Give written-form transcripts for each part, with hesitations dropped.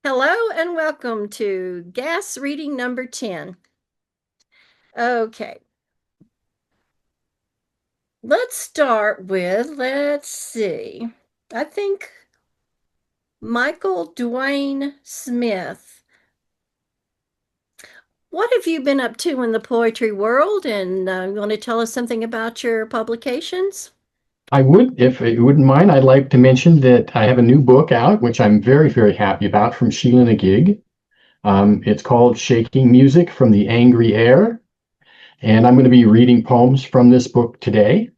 Hello and welcome to Gas Reading number 10. Okay, let's start with, let's see, I think Michael Dwayne Smith. What have you been up to in the poetry world? And you want to tell us something about your publications? I would, if you wouldn't mind, I'd like to mention that I have a new book out, which I'm very, very happy about from Sheila Nagig. It's called Shaking Music from the Angry Air, and I'm going to be reading poems from this book today.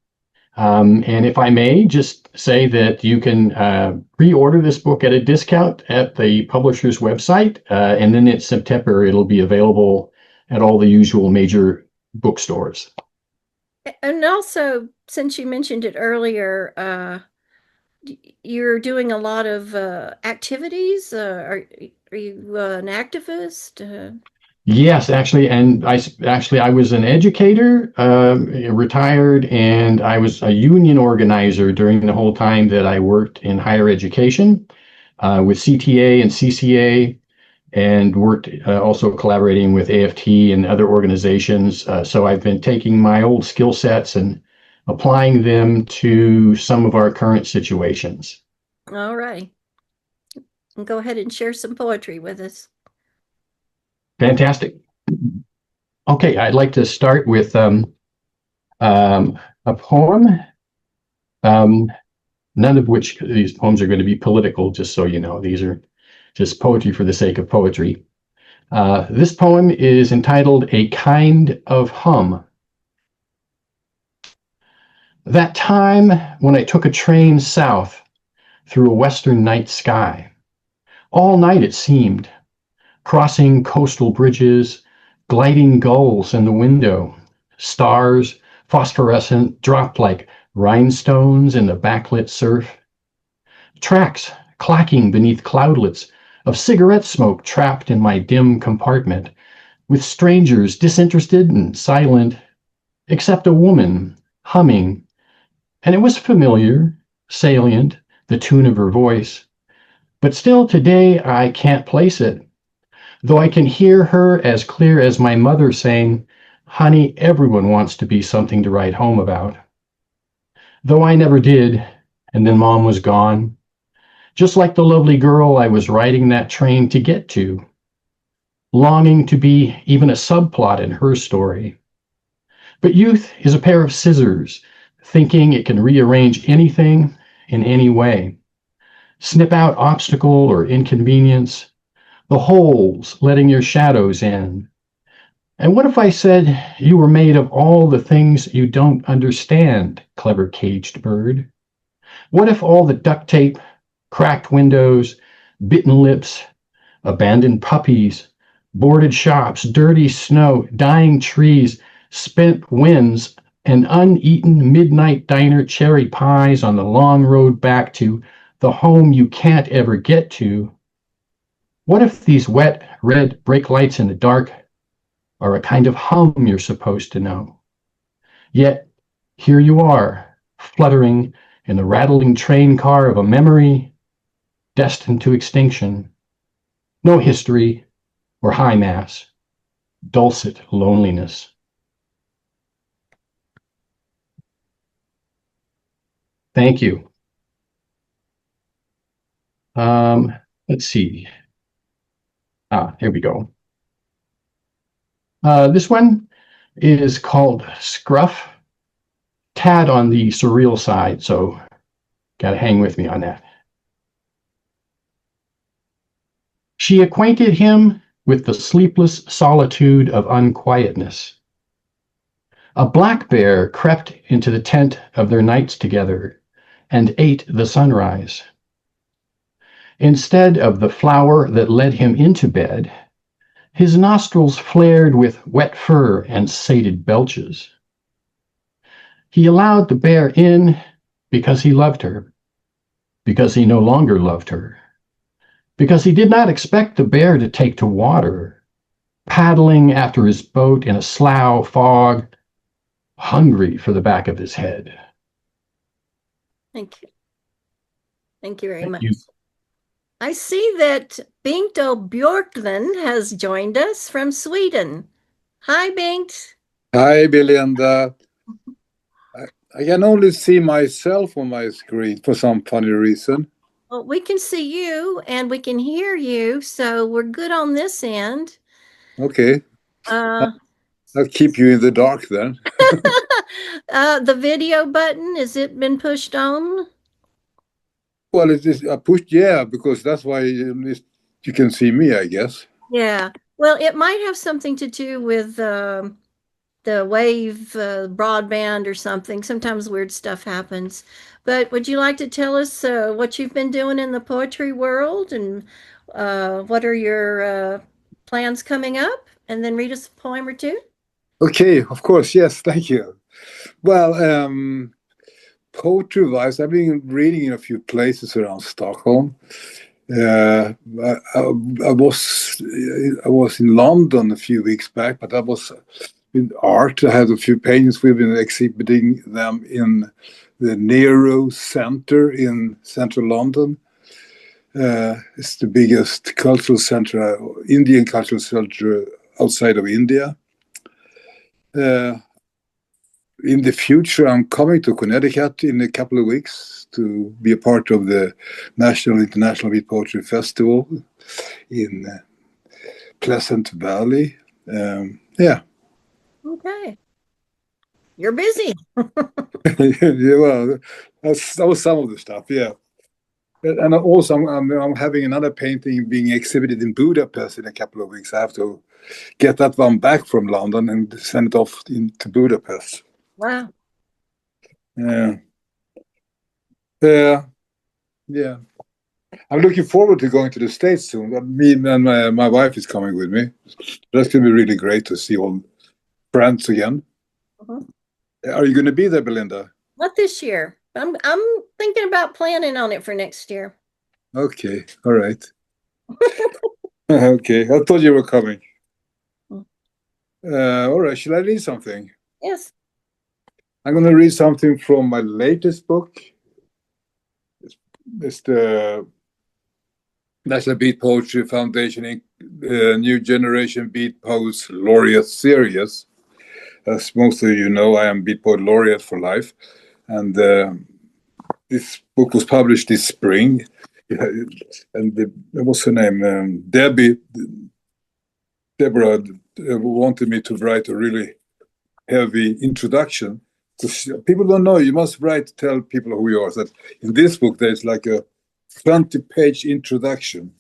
And if I may, just say that you can pre-order this book at a discount at the publisher's website, and then in September it'll be available at all the usual major bookstores. And also, since you mentioned it earlier, you're doing a lot of activities. Are you an activist? Yes, actually, and I was an educator, retired, and I was a union organizer during the whole time that I worked in higher education with CTA and CCA, and worked also collaborating with AFT and other organizations. So I've been taking my old skill sets and applying them to some of our current situations. All right. Go ahead and share some poetry with us. Fantastic. Okay, I'd like to start with a poem. Um, None of which these poems are going to be political, just so you know. These are just poetry for the sake of poetry. This poem is entitled A Kind of Hum. That time when I took a train south through a western night sky. All night it seemed, crossing coastal bridges, gliding gulls in the window, stars, phosphorescent, dropped like rhinestones in the backlit surf. Tracks clacking beneath cloudlets of cigarette smoke trapped in my dim compartment, with strangers disinterested and silent, except a woman humming, and it was familiar, salient, the tune of her voice. But still today I can't place it, though I can hear her as clear as my mother saying, "Honey, everyone wants to be something to write home about." Though I never did, and then Mom was gone, just like the lovely girl I was riding that train to get to, longing to be even a subplot in her story. But youth is a pair of scissors, thinking it can rearrange anything in any way, snip out obstacle or inconvenience, the holes letting your shadows in. And what if I said you were made of all the things you don't understand, clever caged bird? What if all the duct tape, cracked windows, bitten lips, abandoned puppies, boarded shops, dirty snow, dying trees, spent winds, and uneaten midnight diner cherry pies on the long road back to the home you can't ever get to? What if these wet, red brake lights in the dark are a kind of hum you're supposed to know? Yet, here you are, fluttering in the rattling train car of a memory destined to extinction. No history or high mass, dulcet loneliness. Thank you. Let's see. Here we go. This one is called Scruff, tad on the surreal side, so gotta hang with me on that. She acquainted him with the sleepless solitude of unquietness. A black bear crept into the tent of their nights together and ate the sunrise. Instead of the flower that led him into bed, his nostrils flared with wet fur and sated belches. He allowed the bear in because he loved her, because he no longer loved her, because he did not expect the bear to take to water, paddling after his boat in a slough fog, hungry for the back of his head. Thank you. Thank you very Thank much. you. I see that Bengt O Björklund has joined us from Sweden. Hi, Bengt. Hi, Belinda. I can only see myself on my screen for some funny reason. Well, we can see you and we can hear you, so we're good on this end. Okay, Uh, I'll keep you in the dark then. the video button, has it been pushed on? Well, it is I pushed because that's why you can see me, I guess. Yeah. Well, it might have something to do with the wave broadband or something. Sometimes weird stuff happens. But would you like to tell us what you've been doing in the poetry world and what are your plans coming up? And then read us a poem or two? Okay, of course, yes, thank you. Well, poetry-wise, I've been reading in a few places around Stockholm. I was in London a few weeks back, but I was in art. I had a few paintings. We've been exhibiting them in the Nero Center in central London. It's the biggest cultural center, Indian cultural center outside of India. In the future, I'm coming to Connecticut in a couple of weeks to be a part of the National International Beat Poetry Festival in Pleasant Valley. Yeah. Okay. You're busy. Yeah, well, that was some of the stuff, yeah. And also, I'm having another painting being exhibited in Budapest in a couple of weeks. I have to get that one back from London and send it off to Budapest. Wow. Yeah. Yeah. I'm looking forward to going to the States soon. Me and my wife is coming with me. That's going to be really great to see all friends again. Mhm. Are you going to be there, Belinda? Not this year. I'm thinking about planning on it for next year. Okay. All right. Okay. I thought you were coming. All right. Shall I read something? Yes. I'm going to read something from my latest book. It's the National Beat Poetry Foundation New Generation Beat Poets Laureate Series. As most of you know, I am Beat Poet Laureate for life. And this book was published this spring. And what's her name? Deborah wanted me to write a really heavy introduction. Because people don't know, you must write to tell people who you are. So that in this book, there's like a 20-page introduction.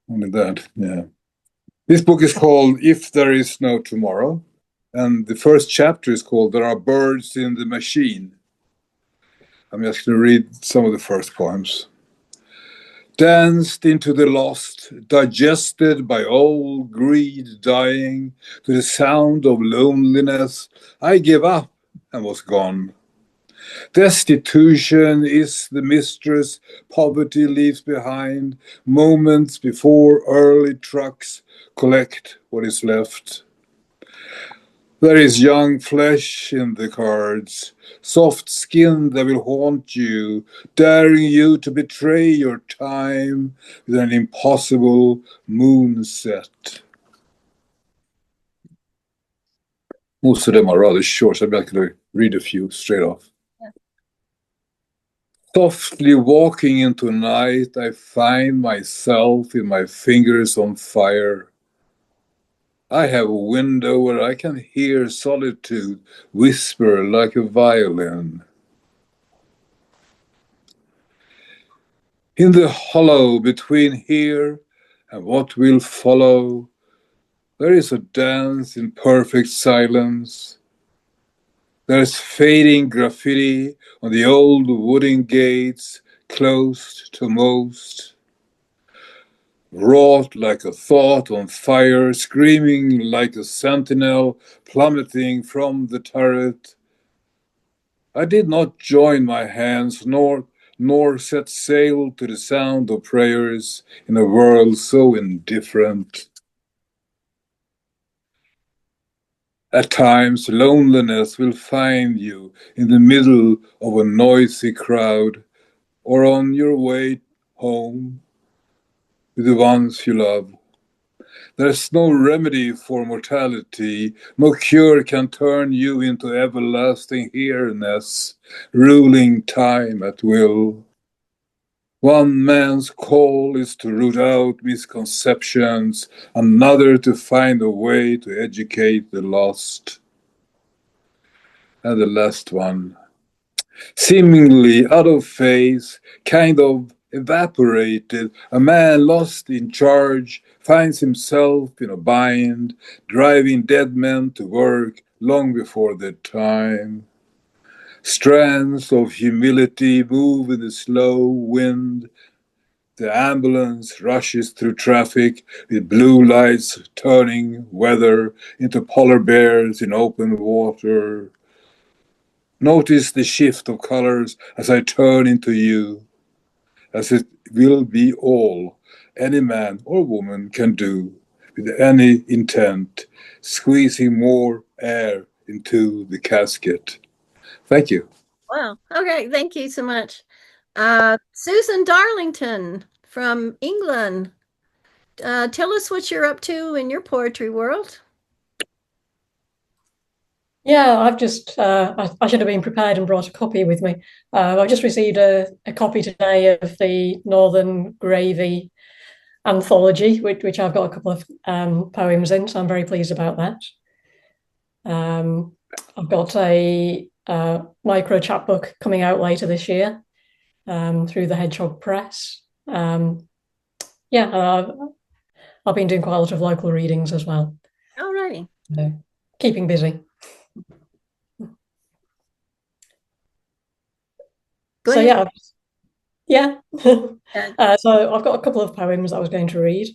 Only that, yeah. This book is called If There Is No Tomorrow. And the first chapter is called There Are Birds in the Machine. I'm just going to read some of the first poems. Danced into the lost, digested by old greed dying, to the sound of loneliness, I gave up and was gone. Destitution is the mistress poverty leaves behind, moments before early trucks collect what is left. There is young flesh in the cards, soft skin that will haunt you, daring you to betray your time with an impossible moonset. Most of them are rather short, so I'm not going to read a few straight off. Yeah. Softly walking into night, I find myself with my fingers on fire. I have a window where I can hear solitude whisper like a violin. In the hollow between here and what will follow, there is a dance in perfect silence. There's fading graffiti on the old wooden gates, closed to most. Wrought like a thought on fire, screaming like a sentinel plummeting from the turret. I did not join my hands, nor set sail to the sound of prayers in a world so indifferent. At times, loneliness will find you in the middle of a noisy crowd or on your way home. with the ones you love. There's no remedy for mortality, no cure can turn you into everlasting here-ness, ruling time at will. One man's call is to root out misconceptions, another to find a way to educate the lost. And the last one, seemingly out of phase, kind of evaporated, a man lost in charge finds himself in a bind, driving dead men to work long before their time. Strands of humility move in the slow wind. The ambulance rushes through traffic with blue lights turning weather into polar bears in open water. Notice the shift of colors as I turn into you, as it will be all any man or woman can do with any intent, squeezing more air into the casket. Thank you. Wow. Okay. Thank you so much. Susan Darlington from England. Tell us what you're up to in your poetry world. Yeah, I've just, I should have been prepared and brought a copy with me. I've just received a copy today of the Northern Gravy anthology, which I've got a couple of poems in, so I'm very pleased about that. I've got a micro chapbook coming out later this year through the Hedgehog Press. Yeah, I've been doing quite a lot of local readings as well. Alrighty. Keeping busy. Go So ahead. yeah. So I've got a couple of poems I was going to read.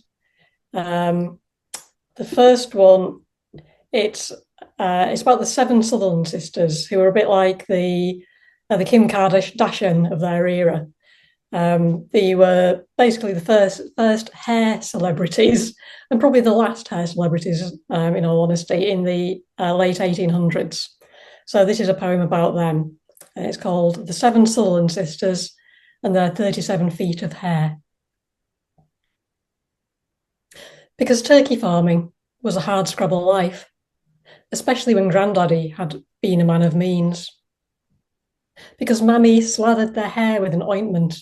The first one, it's about the seven Sutherland sisters, who are a bit like the Kim Kardashian of their era. They were basically the first hair celebrities, and probably the last hair celebrities, in all honesty, in the late 1800s. So this is a poem about them. And it's called The Seven Sutherland Sisters and Their 37 Feet of Hair. Because turkey farming was a hardscrabble life, especially when Grandaddy had been a man of means. Because Mammy slathered their hair with an ointment,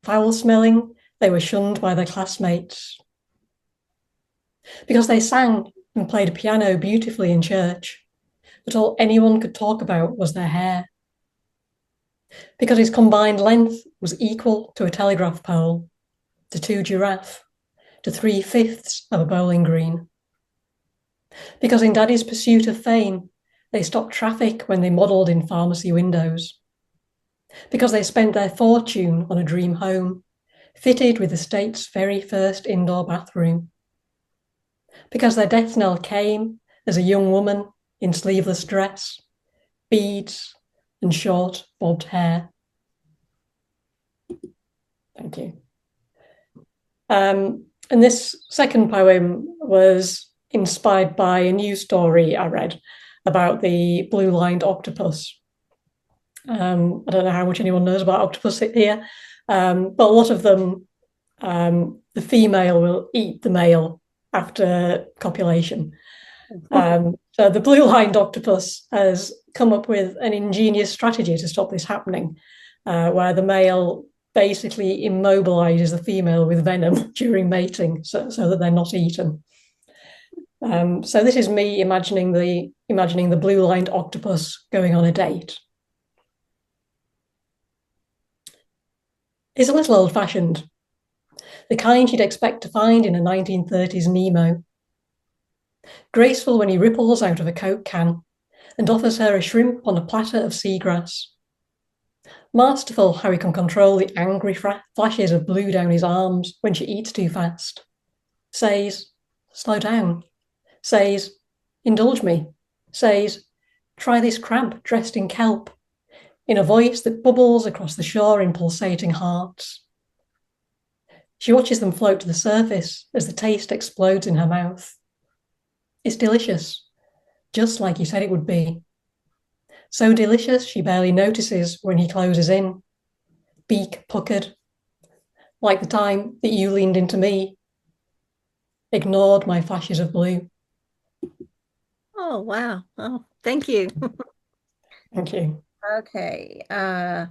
foul-smelling, they were shunned by their classmates. Because they sang and played a piano beautifully in church, but all anyone could talk about was their hair. Because its combined length was equal to a telegraph pole, to 2 giraffe, to 3/5 of a bowling green. Because in Daddy's pursuit of fame, they stopped traffic when they modelled in pharmacy windows. Because they spent their fortune on a dream home, fitted with the state's very first indoor bathroom. Because their death knell came as a young woman in sleeveless dress, beads, and short bobbed hair. Thank you. And this second poem was inspired by a news story I read about the blue-lined octopus. I don't know how much anyone knows about octopus here, but a lot of them, the female will eat the male after copulation. So the blue-lined octopus has come up with an ingenious strategy to stop this happening, where the male basically immobilizes the female with venom during mating so that they're not eaten. So this is me imagining the blue-lined octopus going on a date. It's a little old-fashioned, the kind you'd expect to find in a 1930s Nemo. Graceful when he ripples out of a Coke can and offers her a shrimp on a platter of seagrass. Masterful how he can control the angry flashes of blue down his arms when she eats too fast. Says, slow down. Says, indulge me. Says, try this crab dressed in kelp, in a voice that bubbles across the shore in pulsating hearts. She watches them float to the surface as the taste explodes in her mouth. It's delicious, just like you said it would be. So delicious she barely notices when he closes in, beak puckered, like the time that you leaned into me, ignored my flashes of blue. Oh, wow. Oh, thank you. Thank you. Okay. Zorheh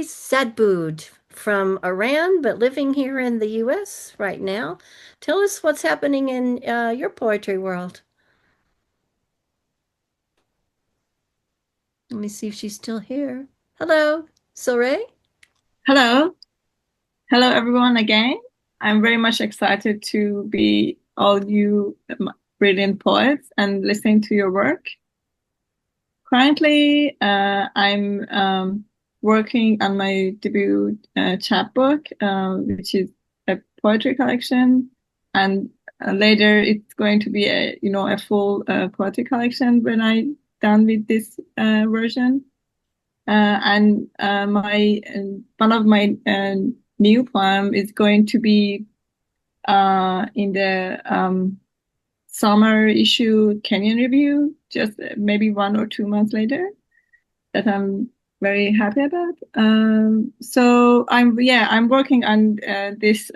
Zadbood from Iran, but living here in the US right now. Tell us what's happening in your poetry world. Let me see if she's still here. Hello, Zorheh. Hello. Hello, everyone, again. I'm very much excited to be all you brilliant poets and listening to your work. Currently, I'm working on my debut chapbook, which is a poetry collection, and later it's going to be a full poetry collection when I'm done with this version. And my one of my new poem is going to be in the summer issue Kenyan Review, just maybe 1 or 2 months later, that I'm very happy about. So I'm working on this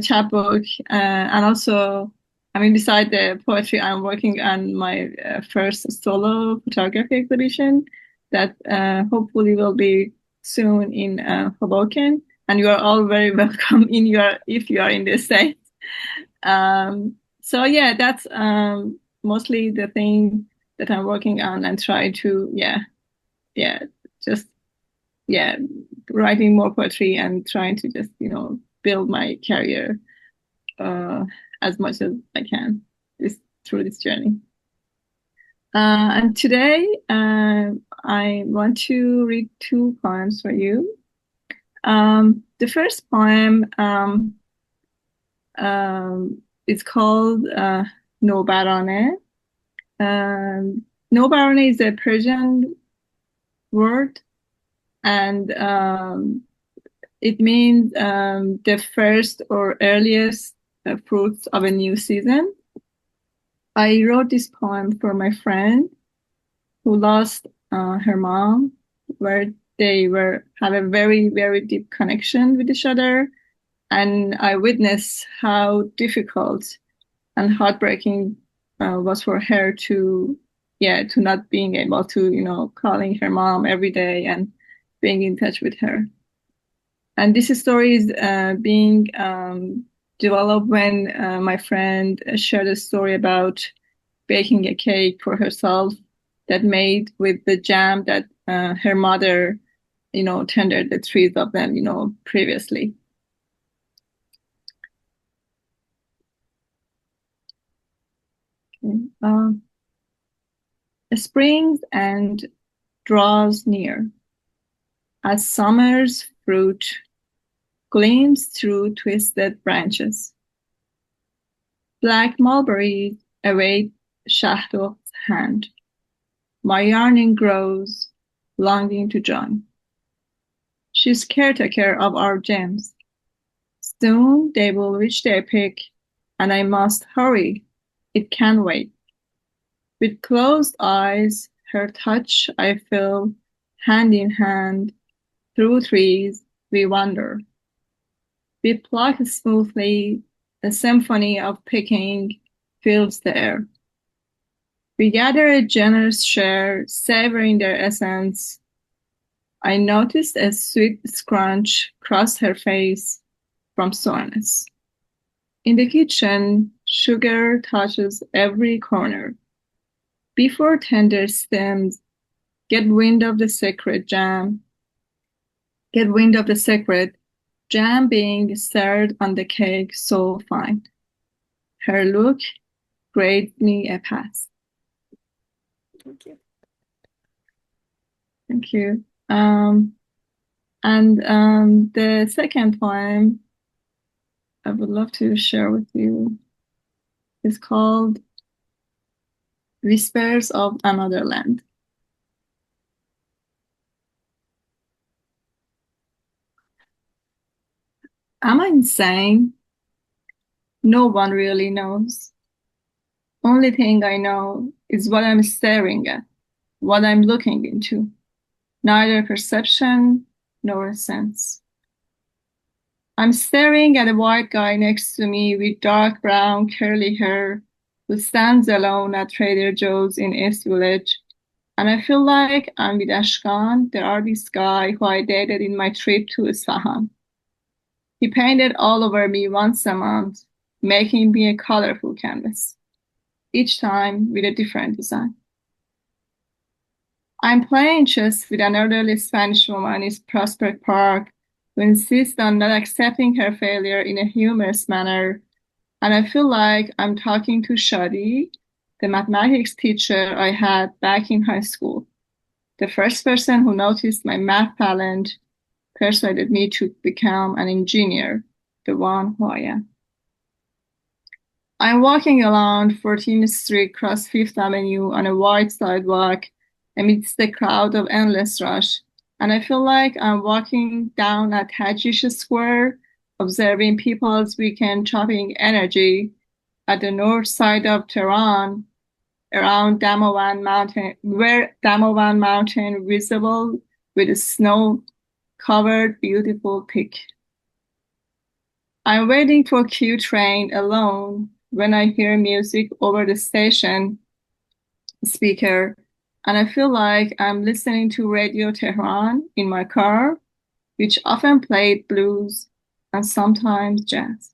chapbook, and also, I mean, beside the poetry, I'm working on my first solo photography exhibition that hopefully will be soon in Hoboken. And you are all very welcome if you are in the States. So yeah, that's mostly the thing that I'm working on and try to just writing more poetry and trying to just build my career as much as I can through this journey. And today I want to read 2 poems for you. The first poem is called Nobarane. Nobarane is a Persian word, and it means the first or earliest fruits of a new season. I wrote this poem for my friend who lost her mom, where they have a very, very deep connection with each other. And I witnessed how difficult and heartbreaking was for her to not being able to, calling her mom every day and being in touch with her. And this story is being developed when my friend shared a story about baking a cake for herself that made with the jam that her mother, tended the trees of them, previously. Okay. Springs and draws near as summer's fruit gleams through twisted branches. Black mulberries await Shahdo's hand. My yearning grows, longing to join. She's caretaker of our gems. Soon they will reach their peak, and I must hurry. It can't wait. With closed eyes, her touch I feel, hand in hand. Through trees we wander. We pluck smoothly, a symphony of picking fills the air. We gather a generous share, savoring their essence. I noticed a sweet scrunch cross her face from soreness. In the kitchen, sugar touches every corner. Before tender stems get wind of the secret jam being stirred on the cake so fine. Her look grades me a pass. Thank you. Thank you. The second poem I would love to share with you is called Whispers of Another Land. Am I insane? No one really knows. Only thing I know is what I'm staring at, what I'm looking into. Neither perception nor sense. I'm staring at a white guy next to me with dark brown curly hair who stands alone at Trader Joe's in East Village. And I feel like I'm with Ashkan, the artist guy who I dated in my trip to Isfahan. He painted all over me once a month, making me a colorful canvas, each time with a different design. I'm playing chess with an elderly Spanish woman in Prospect Park who insists on not accepting her failure in a humorous manner, and I feel like I'm talking to Shadi, the mathematics teacher I had back in high school. The first person who noticed my math talent, persuaded me to become an engineer, the one who I am. I'm walking along 14th Street across Fifth Avenue on a wide sidewalk amidst the crowd of endless rush, and I feel like I'm walking down at Tajish Square, observing people's weekend shopping energy at the north side of Tehran, around Damovan Mountain, where Damovan Mountain visible with a snow-covered beautiful peak. I'm waiting for Q train alone when I hear music over the station speaker, and I feel like I'm listening to Radio Tehran in my car, which often played blues and sometimes jazz.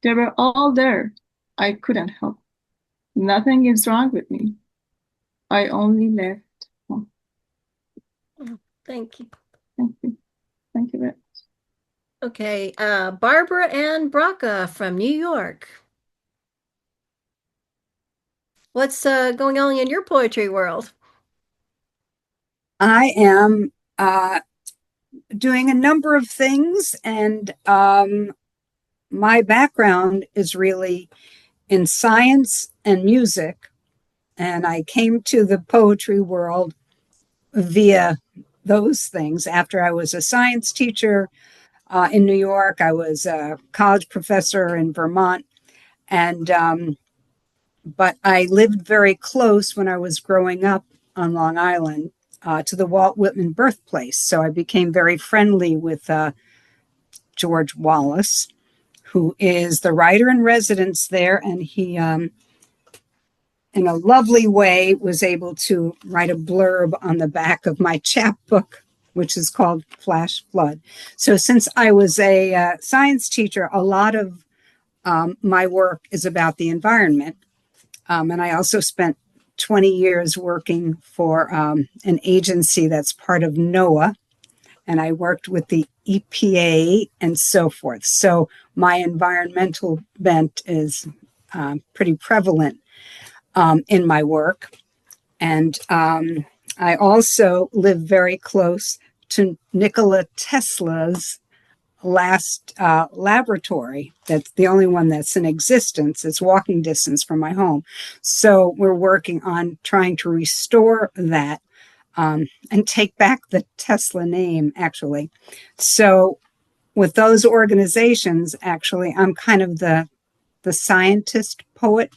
They were all there. I couldn't help. Nothing is wrong with me. I only left home. Thank you. Thank you. Thank you very much. Okay, Barbara Ann Branca from New York. What's going on in your poetry world? I am doing a number of things, and my background is really in science and music, and I came to the poetry world via those things. After I was a science teacher in New York, I was a college professor in Vermont, and but I lived very close when I was growing up on Long Island to the Walt Whitman birthplace. So I became very friendly with George Wallace, who is the writer in residence there. And he, in a lovely way, was able to write a blurb on the back of my chapbook, which is called Flash Flood. So since I was a science teacher, a lot of my work is about the environment. And I also spent 20 years working for an agency that's part of NOAA, and I worked with the EPA and so forth. So my environmental bent is pretty prevalent in my work. And I also live very close to Nikola Tesla's last laboratory. That's the only one that's in existence. It's walking distance from my home. So we're working on trying to restore that and take back the Tesla name, actually. So with those organizations, actually, I'm kind of the scientist poet.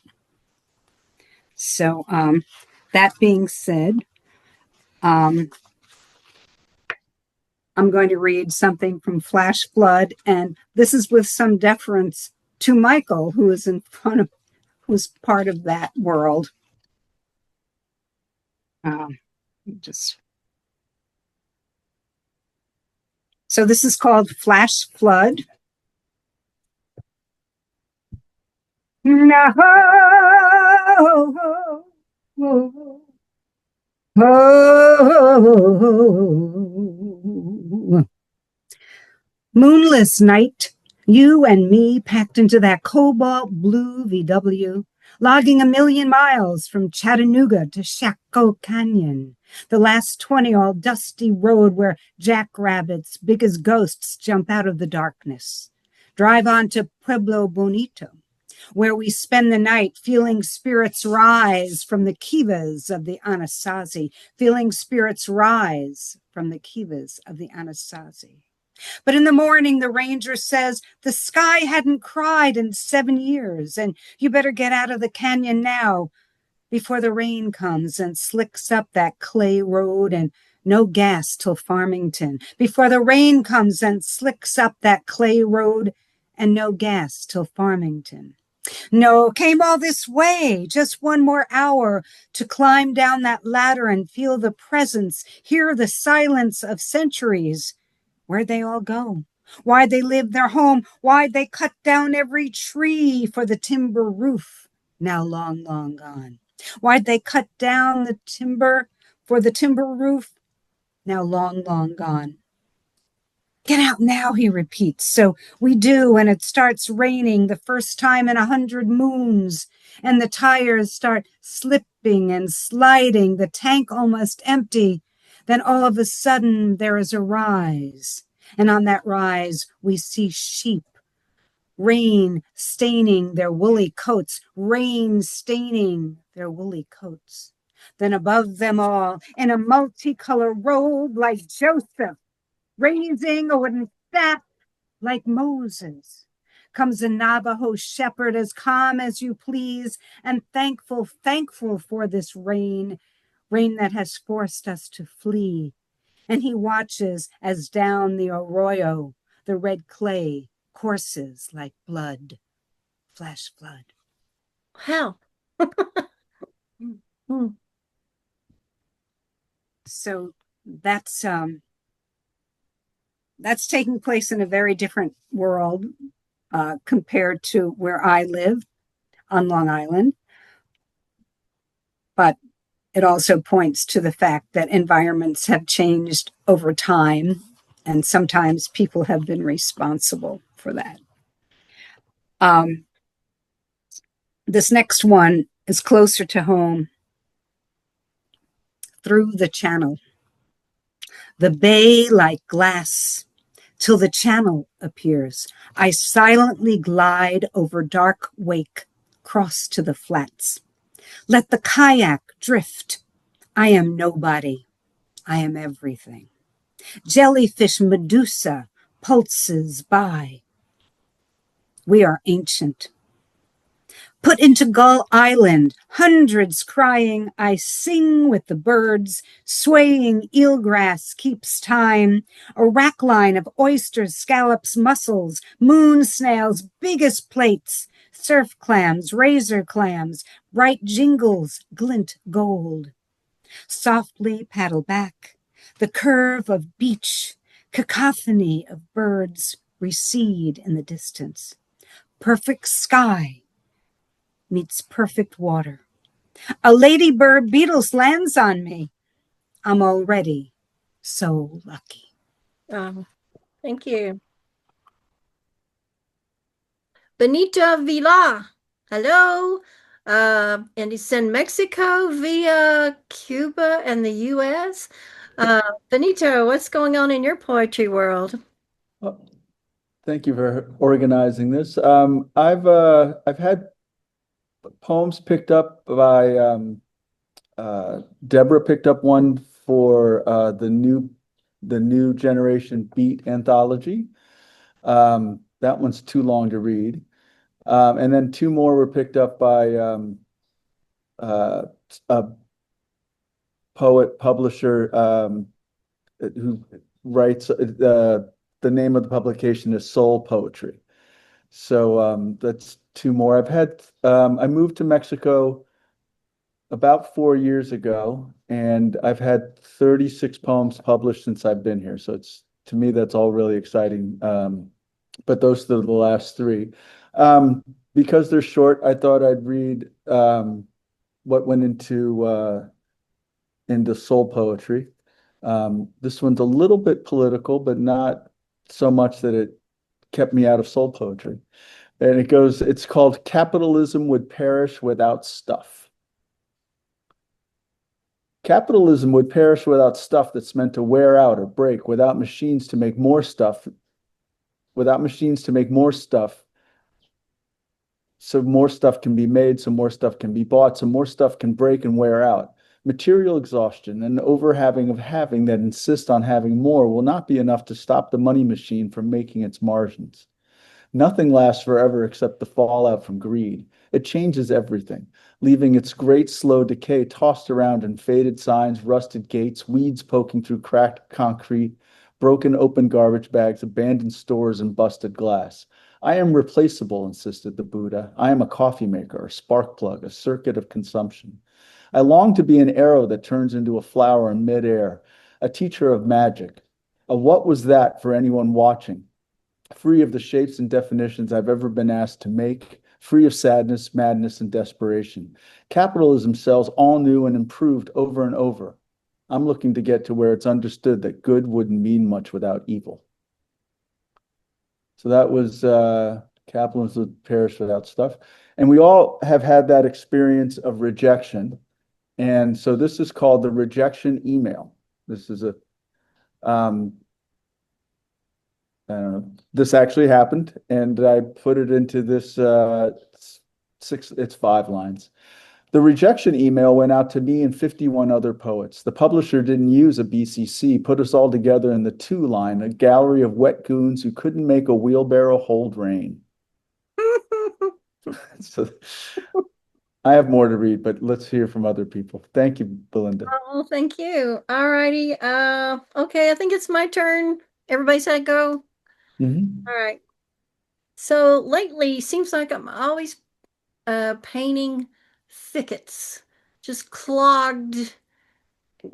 So that being said, I'm going to read something from Flash Flood, and this is with some deference to Michael, who is in front of, who's part of that world. So this is called Flash Flood. No. Moonless night, you and me packed into that cobalt blue VW, logging 1,000,000 miles from Chattanooga to Chaco Canyon, the last 20 all dusty road where jackrabbits big as ghosts jump out of the darkness. Drive on to Pueblo Bonito, where we spend the night feeling spirits rise from the kivas of the Anasazi, feeling spirits rise from the kivas of the Anasazi. But in the morning, the ranger says the sky hadn't cried in 7 years, and you better get out of the canyon now before the rain comes and slicks up that clay road and No gas till Farmington, before the rain comes and slicks up that clay road, and no gas till Farmington. No, came all this way, just one more hour to climb down that ladder and feel the presence, hear the silence of centuries. Where'd they all go? Why'd they leave their home? Why'd they cut down every tree for the timber roof, now long, long gone? Why'd they cut down the timber for the timber roof, now long, long gone? Get out now, he repeats. So we do, and it starts raining the first time in 100 moons, and the tires start slipping and sliding, the tank almost empty. Then all of a sudden there is a rise, and on that rise we see sheep, rain staining their woolly coats, rain staining their woolly coats. Then above them all, in a multicolored robe like Joseph, raising a wooden staff like Moses, comes a Navajo shepherd as calm as you please and thankful for this rain that has forced us to flee. And he watches as down the arroyo, the red clay courses like blood, flash flood. Wow. So that's taking place in a very different world compared to where I live on Long Island. But it also points to the fact that environments have changed over time, and sometimes people have been responsible for that. This next one is closer to home. Through the channel. The bay like glass, till the channel appears. I silently glide over dark wake, cross to the flats. Let the kayak drift. I am nobody. I am everything. Jellyfish Medusa pulses by. We are ancient. Put into Gull Island, hundreds crying, I sing with the birds, swaying eelgrass keeps time, a rackline of oysters, scallops, mussels, moon snails, biggest plates, surf clams, razor clams, bright jingles glint gold. Softly paddle back, the curve of beach, cacophony of birds recede in the distance. Perfect sky meets perfect water. A ladybird beetles lands on me. I'm already so lucky. Thank you. Benito Vila. Hello. And he's in Mexico via Cuba and the US. Benito, what's going on in your poetry world? Well, thank you for organizing this. I've had poems picked up by Deborah picked up one for the new generation beat anthology. That one's too long to read. And then two more were picked up by a poet publisher who writes the name of the publication is Soul Poetry. So that's two more. I moved to Mexico about 4 years ago, and I've had 36 poems published since I've been here. So to me, that's all really exciting. But those are the last three. Because they're short, I thought I'd read what went into soul poetry. This one's a little bit political, but not so much that it kept me out of soul poetry. And it's called Capitalism Would Perish Without Stuff. Capitalism would perish without stuff that's meant to wear out or break, without machines to make more stuff, so more stuff can be made, so more stuff can be bought, so more stuff can break and wear out. Material exhaustion and over-having of having that insist on having more will not be enough to stop the money machine from making its margins. Nothing lasts forever except the fallout from greed. It changes everything, leaving its great slow decay tossed around in faded signs, rusted gates, weeds poking through cracked concrete, broken open garbage bags, abandoned stores, and busted glass. I am replaceable, insisted the Buddha. I am a coffee maker, a spark plug, a circuit of consumption. I long to be an arrow that turns into a flower in midair, a teacher of magic. A what was that for anyone watching? Free of the shapes and definitions I've ever been asked to make, free of sadness, madness, and desperation. Capitalism sells all new and improved over and over. I'm looking to get to where it's understood that good wouldn't mean much without evil. So that was Capitalism would perish without stuff. And we all have had that experience of rejection. And so this is called the rejection email. This is a, I don't know, this actually happened. And I put it into this it's 5 lines. The rejection email went out to me and 51 other poets. The publisher didn't use a BCC, put us all together in the 2-line, a gallery of wet goons who couldn't make a wheelbarrow hold rain. So I have more to read, but let's hear from other people. Thank you, Belinda. Oh, thank you. All righty. Okay, I think it's my turn. Everybody said go. Mm-hmm. All right. So lately, seems like I'm always painting thickets, just clogged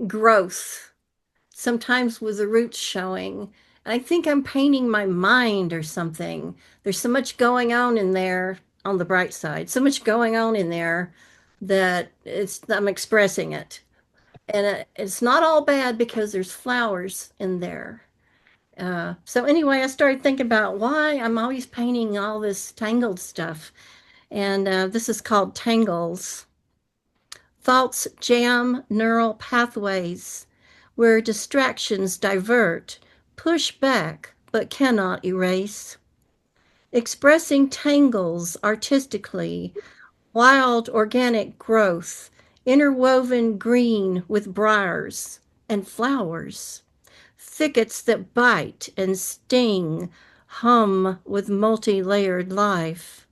growth, sometimes with the roots showing. I think I'm painting my mind or something. There's so much going on in there on the bright side, so much going on in there that I'm expressing it. And it's not all bad because there's flowers in there. So anyway, I started thinking about why I'm always painting all this tangled stuff. And this is called tangles. Thoughts jam neural pathways where distractions divert, push back, but cannot erase. Expressing tangles artistically, wild organic growth, interwoven green with briars and flowers, thickets that bite and sting, hum with multi-layered life.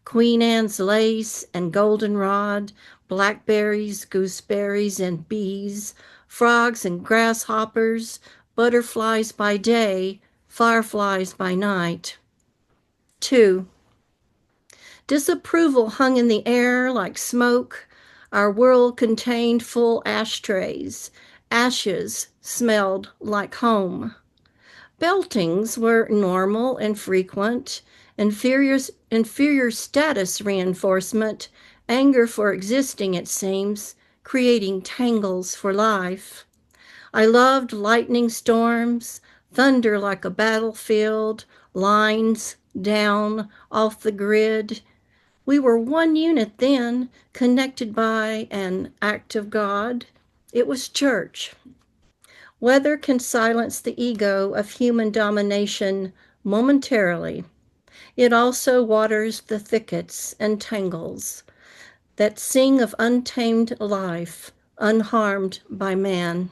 Queen Anne's lace and goldenrod, blackberries, gooseberries, and bees, frogs and grasshoppers, butterflies by day, fireflies by night. 2. Disapproval hung in the air like smoke. Our world contained full ashtrays. Ashes smelled like home. Beltings were normal and frequent. Inferior status reinforcement, anger for existing, it seems, creating tangles for life. I loved lightning storms, thunder like a battlefield, lines down, off the grid. We were one unit then, connected by an act of God. It was church. Weather can silence the ego of human domination momentarily. It also waters the thickets and tangles that sing of untamed life, unharmed by man.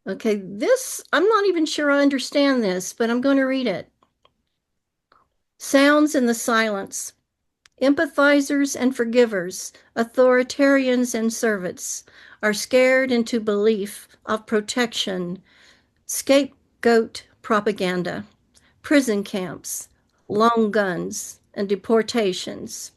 Okay, this, I'm not even sure I understand this, but I'm going to read it. Sounds in the silence. Empathizers and forgivers, authoritarians and servants, are scared into belief of protection, scapegoat propaganda, prison camps, long guns, and deportations.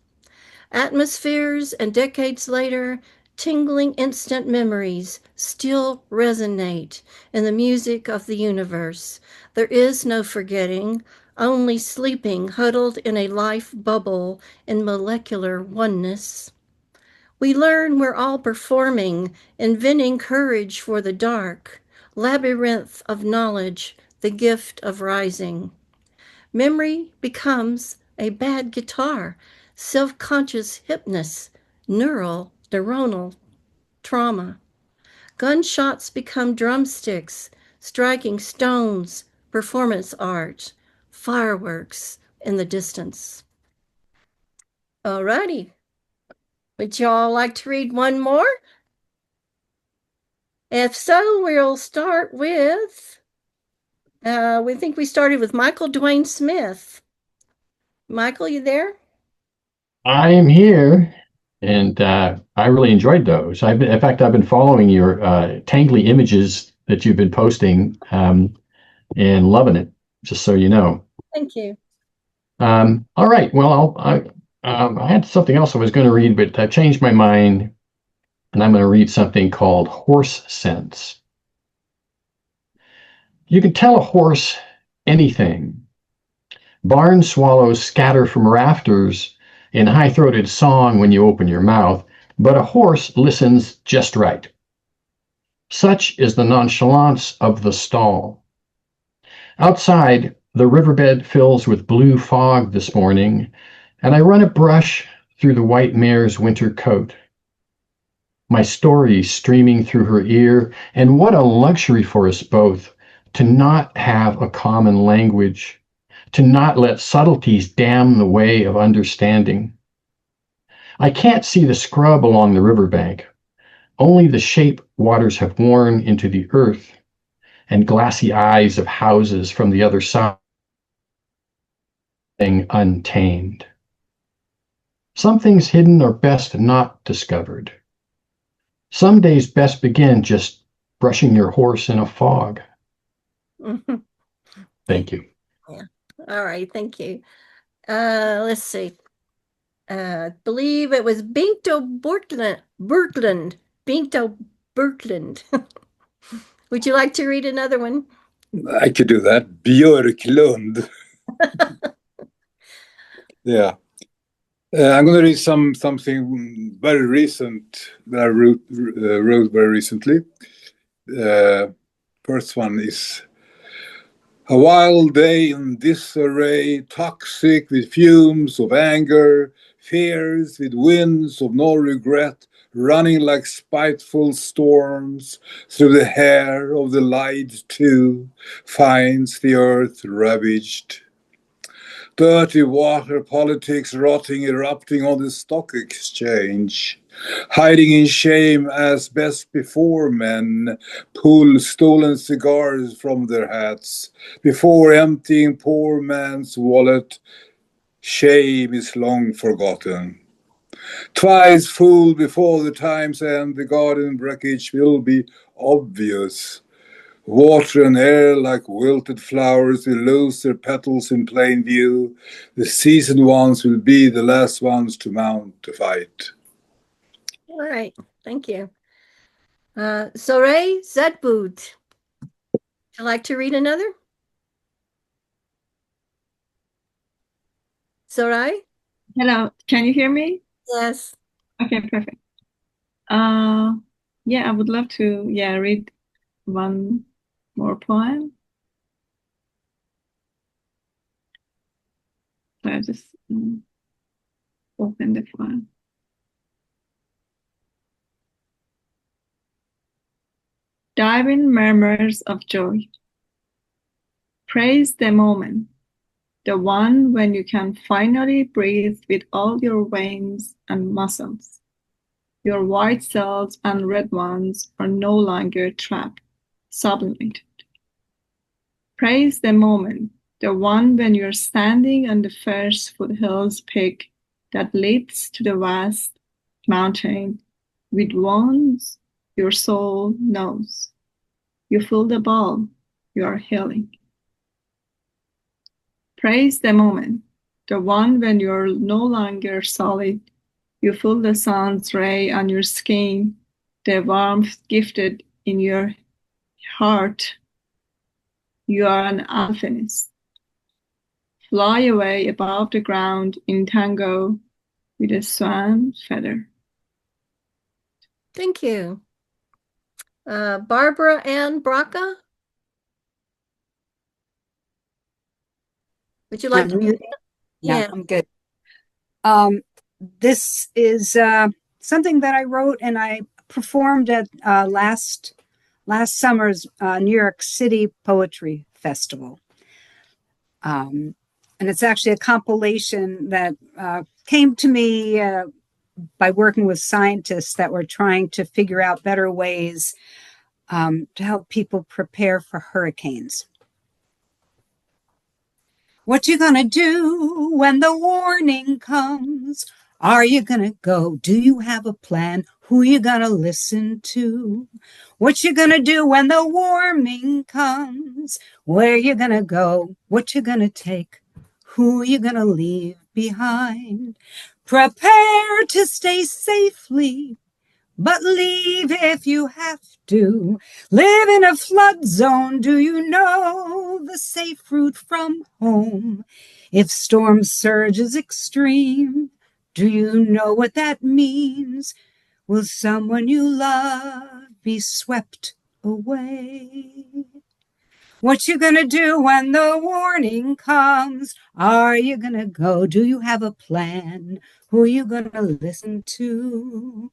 Atmospheres and decades later, tingling instant memories still resonate in the music of the universe. There is no forgetting, only sleeping huddled in a life bubble in molecular oneness. We learn we're all performing, inventing courage for the dark, labyrinth of knowledge, the gift of rising. Memory becomes a bad guitar, self-conscious hypnosis, neuronal trauma. Gunshots become drumsticks, striking stones, performance art, fireworks in the distance. All righty. Would y'all like to read one more? If so, we'll start with We think we started with Michael Dwayne Smith. Michael, you there? I am here, and I really enjoyed those. In fact, I've been following your tangly images that you've been posting and loving it, just so you know. Thank you. All right. Well, I had something else I was going to read, but I changed my mind, and I'm going to read something called Horse Sense. You can tell a horse anything. Barn swallows scatter from rafters in high-throated song when you open your mouth, but a horse listens just right. Such is the nonchalance of the stall. Outside, the riverbed fills with blue fog this morning, and I run a brush through the white mare's winter coat. My story streaming through her ear, and what a luxury for us both to not have a common language, to not let subtleties dam the way of understanding. I can't see the scrub along the riverbank, only the shape waters have worn into the earth, and glassy eyes of houses from the other side untamed. Some things hidden are best not discovered. Some days best begin just brushing your horse in a fog. Thank you. Yeah. All right. Thank you. Let's see. Believe it was Bengt O Björklund. Bengt O Björklund. Would you like to read another one? I could do that. Björklund. Yeah. I'm going to read something very recent that I wrote very recently. First one is: a wild day in disarray, toxic with fumes of anger, fierce with winds of no regret, running like spiteful storms through the hair of the lied to, finds the earth ravaged. Dirty water politics rotting, erupting on the stock exchange. Hiding in shame as best before men pull stolen cigars from their hats. Before emptying poor man's wallet, shame is long forgotten. Twice full before the time's end, the garden wreckage will be obvious. Water and air like wilted flowers will lose their petals in plain view. The seasoned ones will be the last ones to mount the fight. All right. Thank you. Zorheh Zadbood. Would you like to read another? Zorheh? Hello, can you hear me? Yes. Okay, perfect. Yeah, I would love to read one more poem. So I just open the file. Diving murmurs of joy. Praise the moment, the one when you can finally breathe with all your veins and muscles. Your white cells and red ones are no longer trapped, sublimated. Praise the moment, the one when you're standing on the first foothills peak that leads to the vast mountain with wounds your soul knows. You feel the ball, you are healing. Praise the moment, the one when you're no longer solid. You feel the sun's ray on your skin, the warmth gifted in your heart. You are an alpinist. Fly away above the ground in tango with a swan feather. Thank you. Barbara Ann Branca. Would you like to read? Yeah, I'm good. This is something that I wrote and I performed at last summer's New York City Poetry Festival. And it's actually a compilation that came to me by working with scientists that were trying to figure out better ways to help people prepare for hurricanes. What you gonna do when the warning comes? Are you gonna go? Do you have a plan? Who you gonna listen to? What you gonna do when the warning comes? Where you gonna go? What you gonna take? Who you gonna leave behind? Prepare to stay safely, but leave if you have to. Live in a flood zone. Do you know the safe route from home? If storm surge is extreme, do you know what that means? Will someone you love be swept away? What you gonna do when the warning comes? Are you gonna go? Do you have a plan? Who you gonna listen to?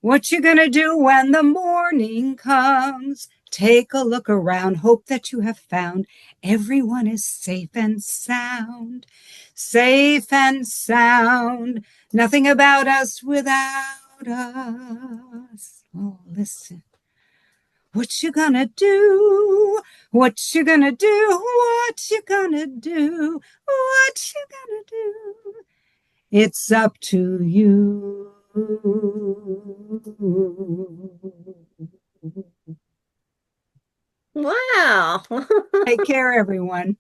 What you gonna do when the morning comes? Take a look around, hope that you have found everyone is safe and sound. Safe and sound. Nothing about us without us. Oh, listen. What you gonna do? What you gonna do? What you gonna do? What you gonna do? It's up to you. Wow. Take care, everyone.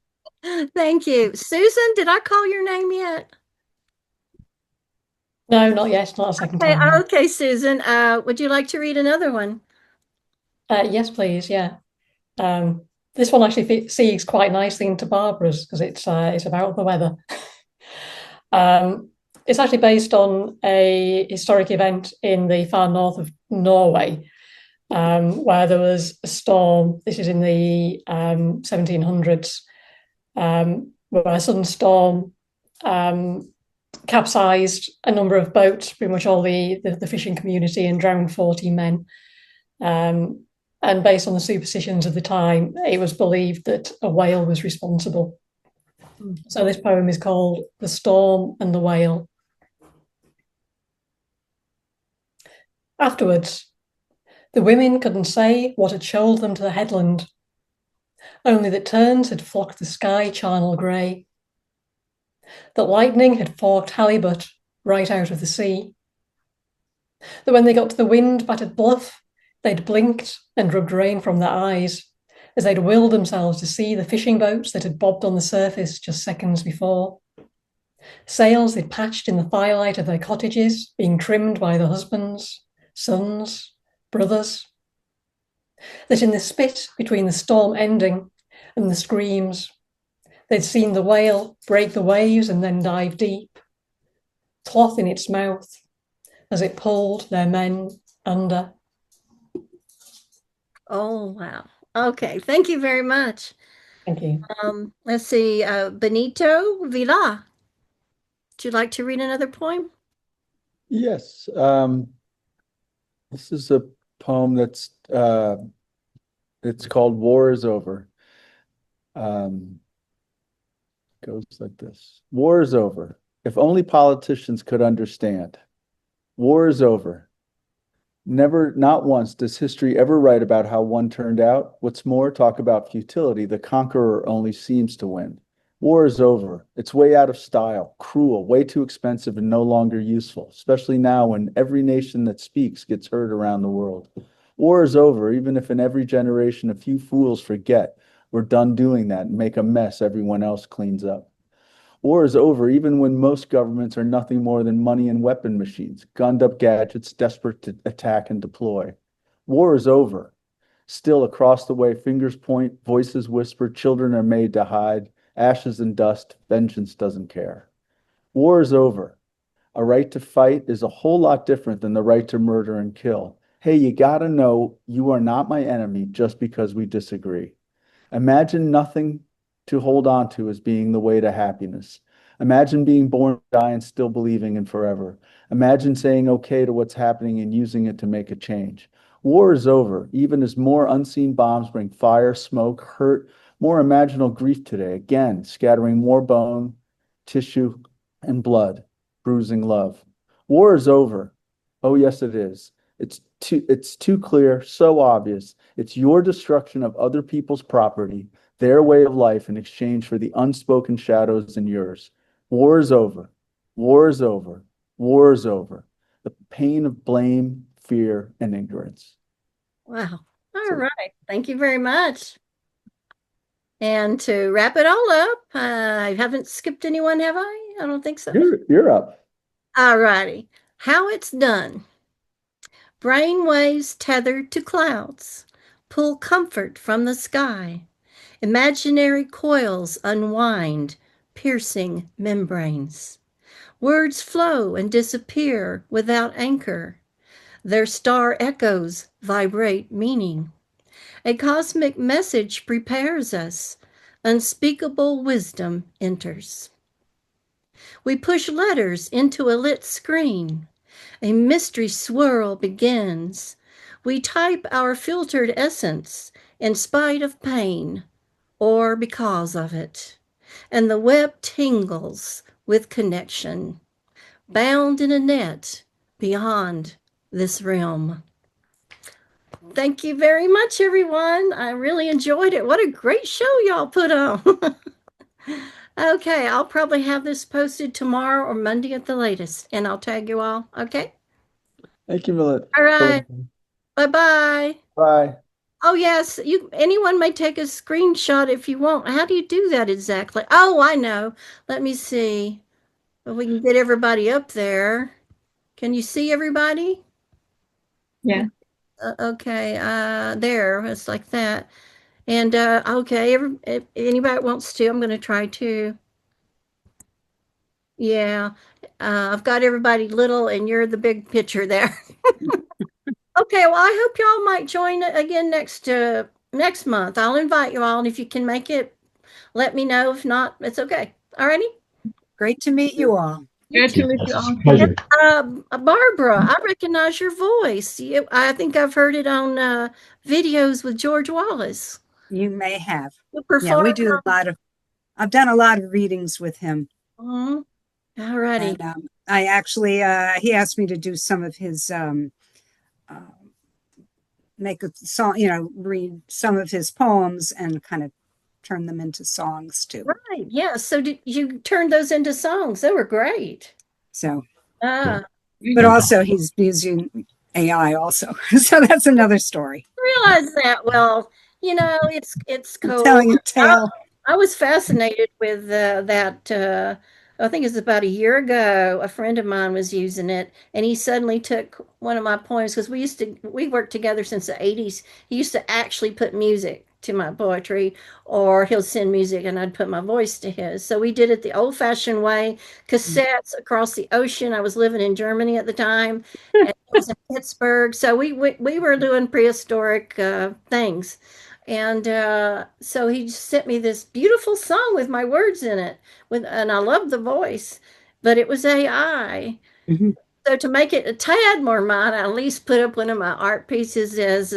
Thank you. Susan, did I call your name yet? No, not yet, not a second Okay, time. No. okay, Susan. Would you like to read another one? Yes, please. Yeah. This one actually segues quite nicely into Barbara's because it's about the weather. It's actually based on a historic event in the far north of Norway, where there was a storm. This is in the 1700s, where a sudden storm capsized a number of boats, pretty much all the fishing community, and drowned 40 men. And based on the superstitions of the time, it was believed that a whale was responsible. So this poem is called The Storm and the Whale. Afterwards, the women couldn't say what had shoaled them to the headland, only that terns had flocked the sky charnel grey, that lightning had forked halibut right out of the sea, that when they got to the wind-battered bluff, they'd blinked and rubbed rain from their eyes as they'd willed themselves to see the fishing boats that had bobbed on the surface just seconds before. Sails they'd patched in the firelight of their cottages, being trimmed by the husbands, sons, brothers. That in the spit between the storm ending and the screams, they'd seen the whale break the waves and then dive deep, cloth in its mouth, as it pulled their men under. Oh, wow. Okay, thank you very much. Thank you. Let's see, Benito Vila. Would you like to read another poem? Yes. This is a poem that's it's called War is Over. Goes like this. War is over. If only politicians could understand. War is over. Never, not once does history ever write about how one turned out. What's more, talk about futility. The conqueror only seems to win. War is over. It's way out of style, cruel, way too expensive, and no longer useful, especially now when every nation that speaks gets heard around the world. War is over, even if in every generation a few fools forget. We're done doing that and make a mess everyone else cleans up. War is over, even when most governments are nothing more than money and weapon machines, gunned up gadgets desperate to attack and deploy. War is over. Still across the way, fingers point, voices whisper, children are made to hide, ashes and dust, vengeance doesn't care. War is over. A right to fight is a whole lot different than the right to murder and kill. Hey, you gotta know you are not my enemy just because we disagree. Imagine nothing to hold on to as being the way to happiness. Imagine being born, die, and still believing in forever. Imagine saying okay to what's happening and using it to make a change. War is over, even as more unseen bombs bring fire, smoke, hurt, more imaginal grief today, again, scattering more bone, tissue, and blood, bruising love. War is over. Oh, yes, it is. It's too clear, so obvious. It's your destruction of other people's property, their way of life in exchange for the unspoken shadows in yours. War is over. War is over. War is over. The pain of blame, fear, and ignorance. Wow. All right. Thank you very much. And to wrap it all up, I haven't skipped anyone, have I? I don't think so. You're up. All righty. How it's done. Brain waves tethered to clouds pull comfort from the sky. Imaginary coils unwind, piercing membranes. Words flow and disappear without anchor. Their star echoes vibrate meaning. A cosmic message prepares us. Unspeakable wisdom enters. We push letters into a lit screen. A mystery swirl begins. We type our filtered essence in spite of pain or because of it. And the web tingles with connection, bound in a net beyond this realm. Thank you very much, everyone. I really enjoyed it. What a great show y'all put on. Okay, I'll probably have this posted tomorrow or Monday at the latest, and I'll tag you all. Okay? Thank you, Millet. All right. Bye-bye. Bye. Oh, yes. Anyone may take a screenshot if you want. How do you do that exactly? Oh, I know. Let me see if we can get everybody up there. Can you see everybody? Yeah. Okay. There. It's like that. And okay, if anybody wants to, I'm going to try to. Yeah, I've got everybody little, and you're the big picture there. Okay, well, I hope y'all might join again next month. I'll invite you all, and if you can make it, let me know. If not, it's okay. Alrighty. Great to meet you all. Good to meet Yes, you it's all. a pleasure. Barbara, I recognize your voice. I think I've heard it on videos with George Wallace. You may have. You Yeah, we performed do I've done a lot of readings with him. on- Alrighty. And I actually, he asked me to do some of his, make a song, read some of his poems and kind of turn them into songs too. Right. Yeah. So did you turn those into songs? They were great. So, Ah, but also he's using AI also. So that's another story. realize that. Well, it's cool. Telling a tale. I was fascinated with that. I think it's about a year ago. A friend of mine was using it, and he suddenly took one of my poems because we worked together since the '80s. He used to actually put music to my poetry, or he'll send music, and I'd put my voice to his. So we did it the old-fashioned way, cassettes across the ocean. I was living in Germany at the time, and it was in Pittsburgh. So we were doing prehistoric things. And so he sent me this beautiful song with my words in it, and I love the voice, but it was AI. Mhm. So to make it a tad more mine, I at least put up one of my art pieces as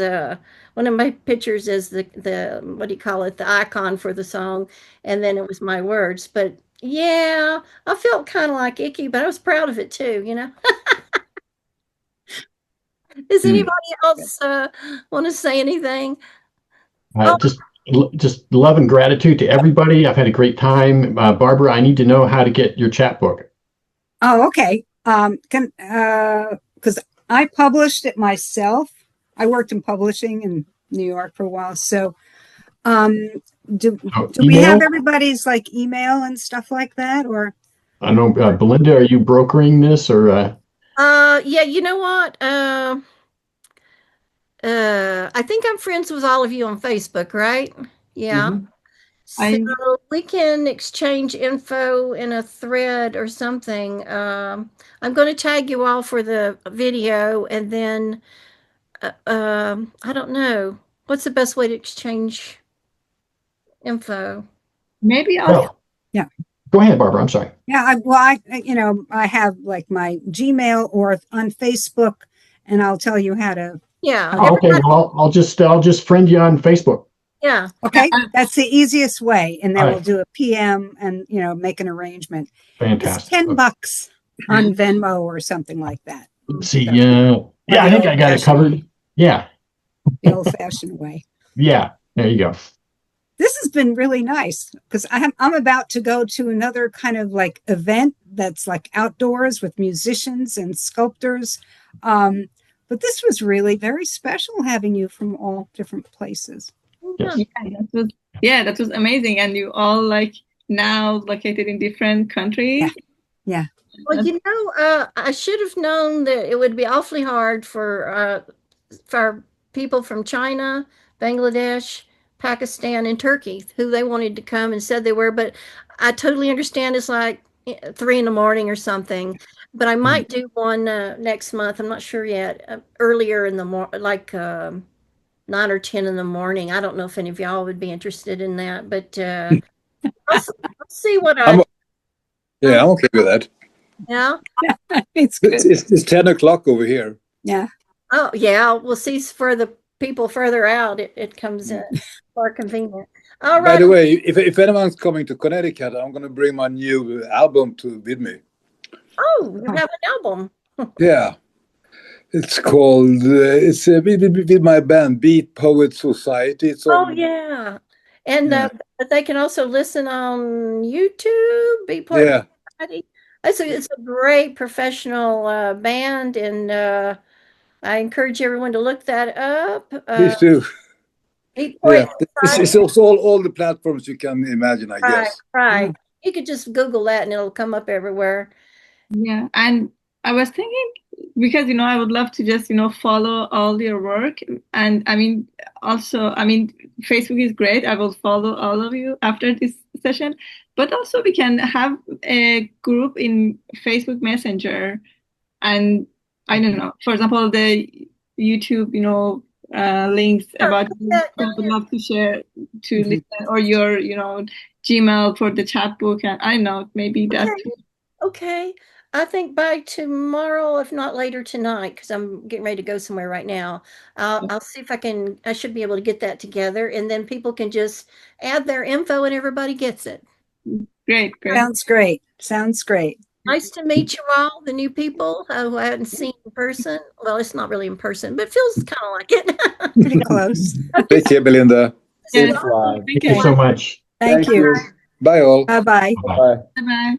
one of my pictures as the what do you call it, the icon for the song, and then it was my words. But yeah, I felt kind of like icky, but I was proud of it too. Does anybody else want to say anything? Oh, Just love and gratitude to everybody. I've had a great time. Barbara, I need to know how to get your chapbook. Oh, okay. Because I published it myself. I worked in publishing in New York for a while. So, do we Email? have everybody's like email and stuff like that, or? I know, Belinda, are you brokering this or? Yeah, you know what? I think I'm friends with all of you on Facebook, right? Yeah. Mhm. So we can exchange info in a thread or something. I'm going to tag you all for the video, and then I don't know what's the best way to exchange info. Maybe I'll. Yeah. Go ahead, Barbara. I'm sorry. Yeah, I have like my Gmail or on Facebook, and I'll tell you how to. Yeah. Oh, okay. Well, I'll just friend you on Facebook. Yeah. Okay, that's the easiest way, and then All we'll right. do a PM and make an arrangement. It's Fantastic. $10 on Venmo or something like that. See, yeah, I think I got it covered. Yeah. The old-fashioned way. Yeah. There you go. this has been really nice because I'm about to go to another kind of like event that's like outdoors with musicians and sculptors. But this was really very special having you from all different places. Yes. That was amazing. And you all like now located in different countries. Yeah. Well, I should have known that it would be awfully hard for people from China, Bangladesh, Pakistan, and Turkey who they wanted to come and said they were. But I totally understand it's like 3 in the morning or something. But I might do one next month. I'm not sure yet. Earlier in the morning, like 9 or 10 in the morning. I don't know if any of y'all would be interested in that, but I'll see what I'm okay with that. Yeah. It's good. It's 10 o'clock over here. Yeah. Oh, yeah. We'll see for the people further out. It comes in more convenient. All right. By the way, if anyone's coming to Connecticut, I'm going to bring my new album with me. Oh, you have an album. Yeah. It's called, it's with my band, Beat Poet Society. It's on, yeah. And they can also listen on YouTube, Be Part Yeah. of Society. It's a great professional band, and I encourage everyone to look that up. Please do. Beat Poet Society. It's also all the platforms you can imagine, I guess. Right. You could just Google that and it'll come up everywhere. Yeah. And I was thinking, because, I would love to just, follow all your work. And I mean, also, Facebook is great. I will follow all of you after this session. But also we can have a group in Facebook Messenger. And I don't know, for example, the YouTube, links about I would love to share to listen, or your, Gmail for the chat book. And I don't know, maybe that. Okay. I think by tomorrow, if not later tonight, because I'm getting ready to go somewhere right now. I'll see if I should be able to get that together, and then people can just add their info and everybody gets it. Great. Sounds great. Nice to meet you all, the new people who I hadn't seen in person. Well, it's not really in person, but it feels kind of like it. Pretty close. Take care, Belinda. Safe live. Thank you so much. Thank you. Bye all. Bye-bye. Bye. Bye-bye.